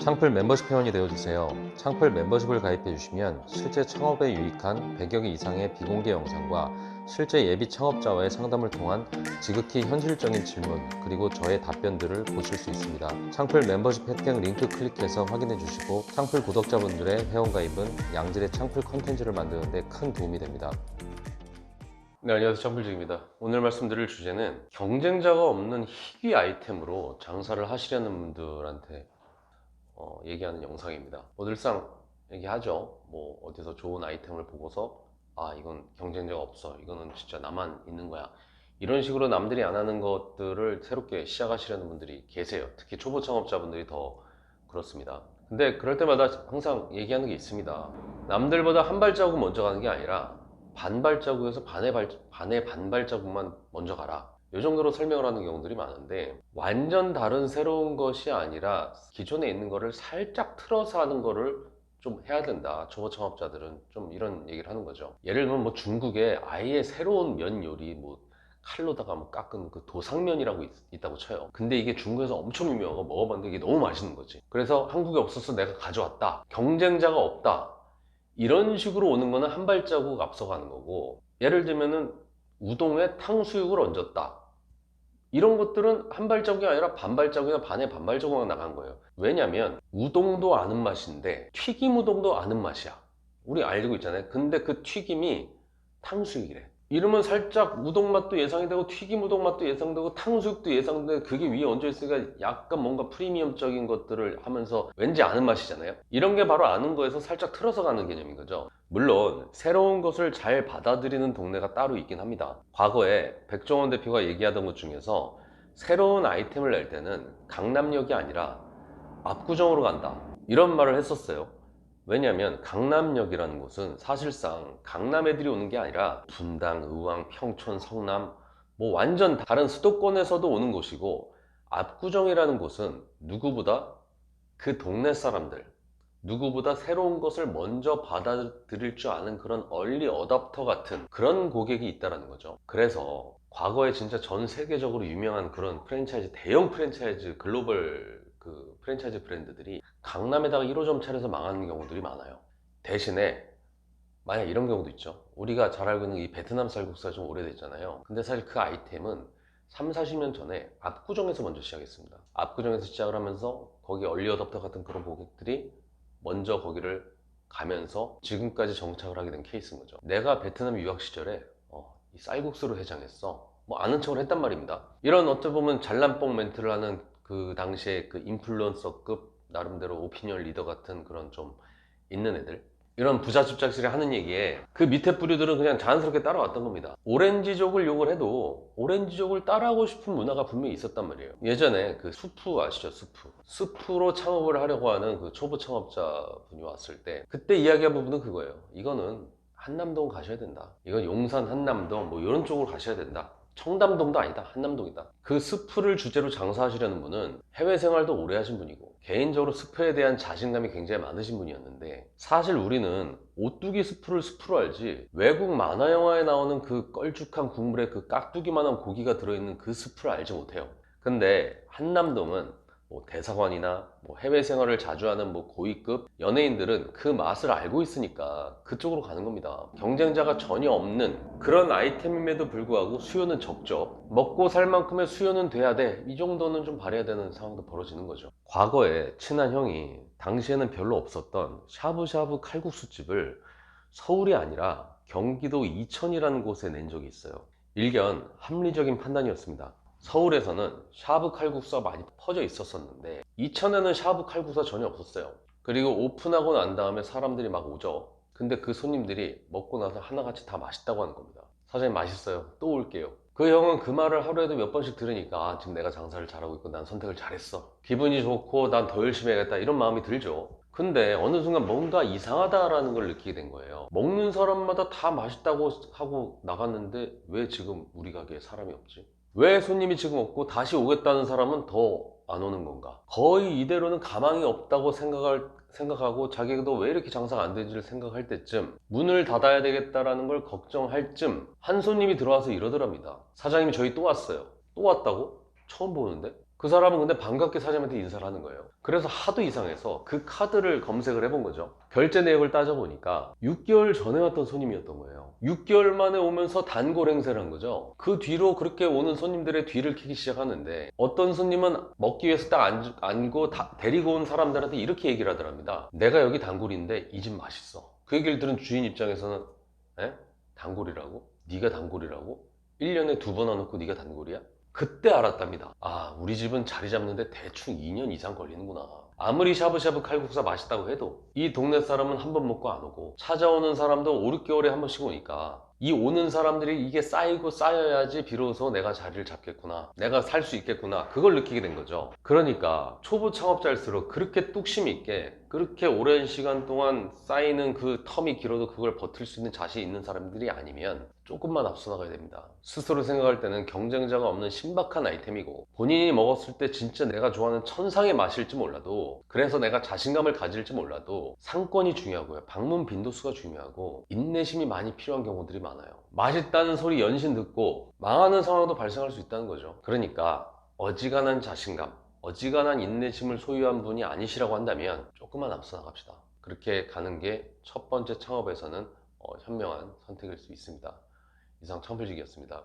창풀 멤버십 회원이 되어주세요. 창풀 멤버십을 가입해주시면 실제 창업에 유익한 100여 개 이상의 비공개 영상과 실제 예비 창업자와의 상담을 통한 지극히 현실적인 질문 그리고 저의 답변들을 보실 수 있습니다. 창풀 멤버십 혜택 링크 클릭해서 확인해주시고 창풀 구독자분들의 회원가입은 양질의 창풀 컨텐츠를 만드는 데 큰 도움이 됩니다. 네, 안녕하세요. 창풀직입니다. 오늘 말씀드릴 주제는 경쟁자가 없는 희귀 아이템으로 장사를 하시려는 분들한테 얘기하는 영상입니다. 늘상 얘기하죠. 뭐 어디서 좋은 아이템을 보고서 이건 경쟁자가 없어, 이거는 진짜 나만 있는 거야, 이런 식으로 남들이 안 하는 것들을 새롭게 시작하시려는 분들이 계세요. 특히 초보 창업자분들이 더 그렇습니다. 근데 그럴 때마다 항상 얘기하는 게 있습니다. 남들보다 한 발자국 먼저 가는 게 아니라 반발자국에서 반의 반발자국만 먼저 가라, 이 정도로 설명을 하는 경우들이 많은데, 완전 다른 새로운 것이 아니라 기존에 있는 거를 살짝 틀어서 하는 거를 좀 해야 된다, 초보 창업자들은. 좀 이런 얘기를 하는 거죠. 예를 들면 뭐 중국에 아예 새로운 면 요리, 뭐 칼로다가 뭐 깎은 그 도상면이라고 있다고 쳐요. 근데 이게 중국에서 엄청 유명하고 먹어봤는데 이게 너무 맛있는 거지. 그래서 한국에 없어서 내가 가져왔다, 경쟁자가 없다, 이런 식으로 오는 거는 한 발자국 앞서가는 거고, 예를 들면은 우동에 탕수육을 얹었다, 이런 것들은 한 발자국이 아니라 반 발자국이나 반의 반 발자국으로 나간 거예요. 왜냐면 우동도 아는 맛인데 튀김 우동도 아는 맛이야, 우리 알고 있잖아요. 근데 그 튀김이 탕수육이래. 이러면 살짝 우동 맛도 예상이 되고 튀김 우동 맛도 예상되고 탕수육도 예상되고, 그게 위에 얹어 있으니까 약간 뭔가 프리미엄적인 것들을 하면서 왠지 아는 맛이잖아요. 이런 게 바로 아는 거에서 살짝 틀어서 가는 개념인 거죠. 물론 새로운 것을 잘 받아들이는 동네가 따로 있긴 합니다. 과거에 백종원 대표가 얘기하던 것 중에서 새로운 아이템을 낼 때는 강남역이 아니라 압구정으로 간다, 이런 말을 했었어요. 왜냐하면 강남역이라는 곳은 사실상 강남 애들이 오는 게 아니라 분당, 의왕, 평촌, 성남, 뭐 완전 다른 수도권에서도 오는 곳이고, 압구정이라는 곳은 누구보다 그 동네 사람들, 누구보다 새로운 것을 먼저 받아들일 줄 아는 그런 얼리 어답터 같은 그런 고객이 있다는 거죠. 그래서 과거에 진짜 전 세계적으로 유명한 그런 프랜차이즈, 대형 프랜차이즈, 글로벌 그 프랜차이즈 브랜드들이 강남에다가 1호점 차려서 망하는 경우들이 많아요. 대신에 만약 이런 경우도 있죠. 우리가 잘 알고 있는 이 베트남 쌀국수가 좀 오래됐잖아요. 근데 사실 그 아이템은 3, 40년 전에 압구정에서 먼저 시작했습니다. 압구정에서 시작을 하면서 거기 얼리 어답터 같은 그런 고객들이 먼저 거기를 가면서 지금까지 정착을 하게 된 케이스인 거죠. 내가 베트남 유학 시절에 이 쌀국수로 해장했어, 뭐 아는 척을 했단 말입니다. 이런 어떻게 보면 잘난뽕 멘트를 하는 그 당시에 그 인플루언서급 나름대로 오피니언 리더 같은 그런 좀 있는 애들, 이런 부잣집작들이 하는 얘기에 그 밑에 뿌리들은 그냥 자연스럽게 따라왔던 겁니다. 오렌지족을 욕을 해도 오렌지족을 따라하고 싶은 문화가 분명히 있었단 말이에요. 예전에 그 수프 아시죠? 수프로 창업을 하려고 하는 그 초보 창업자분이 왔을 때 그때 이야기한 부분은 그거예요. 이거는 한남동 가셔야 된다, 이건 용산 한남동 뭐 이런 쪽으로 가셔야 된다, 청담동도 아니다, 한남동이다. 그 스프를 주제로 장사하시려는 분은 해외 생활도 오래 하신 분이고 개인적으로 스프에 대한 자신감이 굉장히 많으신 분이었는데, 사실 우리는 오뚜기 스프를 스프로 알지 외국 만화 영화에 나오는 그 껄쭉한 국물에 그 깍두기만한 고기가 들어있는 그 스프를 알지 못해요. 근데 한남동은 뭐 대사관이나 뭐 해외 생활을 자주 하는 뭐 고위급 연예인들은 그 맛을 알고 있으니까 그쪽으로 가는 겁니다. 경쟁자가 전혀 없는 그런 아이템임에도 불구하고 수요는 적죠. 먹고 살 만큼의 수요는 돼야 돼, 이 정도는 좀 발휘해야 되는 상황도 벌어지는 거죠. 과거에 친한 형이 당시에는 별로 없었던 샤브샤브 칼국수집을 서울이 아니라 경기도 이천이라는 곳에 낸 적이 있어요. 일견 합리적인 판단이었습니다. 서울에서는 샤브 칼국수가 많이 퍼져 있었는데 이천에는 샤브 칼국수가 전혀 없었어요. 그리고 오픈하고 난 다음에 사람들이 막 오죠. 근데 그 손님들이 먹고 나서 하나같이 다 맛있다고 하는 겁니다. 사장님 맛있어요, 또 올게요. 그 형은 그 말을 하루에도 몇 번씩 들으니까 지금 내가 장사를 잘하고 있고 난 선택을 잘했어, 기분이 좋고 난 더 열심히 해야겠다, 이런 마음이 들죠. 근데 어느 순간 뭔가 이상하다라는 걸 느끼게 된 거예요. 먹는 사람마다 다 맛있다고 하고 나갔는데 왜 지금 우리 가게에 사람이 없지? 왜 손님이 지금 없고 다시 오겠다는 사람은 더 안 오는 건가? 거의 이대로는 가망이 없다고 생각하고 자기도 왜 이렇게 장사가 안 되지를 생각할 때쯤, 문을 닫아야 되겠다라는 걸 걱정할 쯤 한 손님이 들어와서 이러더랍니다. 사장님이 저희 또 왔어요. 또 왔다고? 처음 보는데? 그 사람은 근데 반갑게 사장님한테 인사를 하는 거예요. 그래서 하도 이상해서 그 카드를 검색을 해본 거죠. 결제 내역을 따져보니까 6개월 전에 왔던 손님이었던 거예요. 6개월 만에 오면서 단골 행세를 한 거죠. 그 뒤로 그렇게 오는 손님들의 뒤를 캐기 시작하는데, 어떤 손님은 먹기 위해서 딱 앉고 데리고 온 사람들한테 이렇게 얘기를 하더랍니다. 내가 여기 단골인데 이 집 맛있어. 그 얘기를 들은 주인 입장에서는, 에? 단골이라고? 네가 단골이라고? 1년에 2번 와놓고 네가 단골이야? 그때 알았답니다. 아, 우리 집은 자리 잡는데 대충 2년 이상 걸리는구나. 아무리 샤브샤브 칼국수가 맛있다고 해도 이 동네 사람은 한 번 먹고 안 오고, 찾아오는 사람도 5, 6개월에 한 번씩 오니까 이 오는 사람들이 이게 쌓이고 쌓여야지 비로소 내가 자리를 잡겠구나, 내가 살 수 있겠구나, 그걸 느끼게 된 거죠. 그러니까 초보 창업자일수록 그렇게 뚝심 있게 그렇게 오랜 시간 동안 쌓이는 그 텀이 길어도 그걸 버틸 수 있는 자신 있는 사람들이 아니면 조금만 앞서 나가야 됩니다. 스스로 생각할 때는 경쟁자가 없는 신박한 아이템이고, 본인이 먹었을 때 진짜 내가 좋아하는 천상의 맛일지 몰라도, 그래서 내가 자신감을 가질지 몰라도 상권이 중요하고요, 방문 빈도수가 중요하고 인내심이 많이 필요한 경우들이 많아요. 맛있다는 소리 연신 듣고 망하는 상황도 발생할 수 있다는 거죠. 그러니까 어지간한 자신감, 어지간한 인내심을 소유한 분이 아니시라고 한다면 조금만 앞서 나갑시다. 그렇게 가는 게 첫 번째 창업에서는 현명한 선택일 수 있습니다. 이상 청필직이었습니다.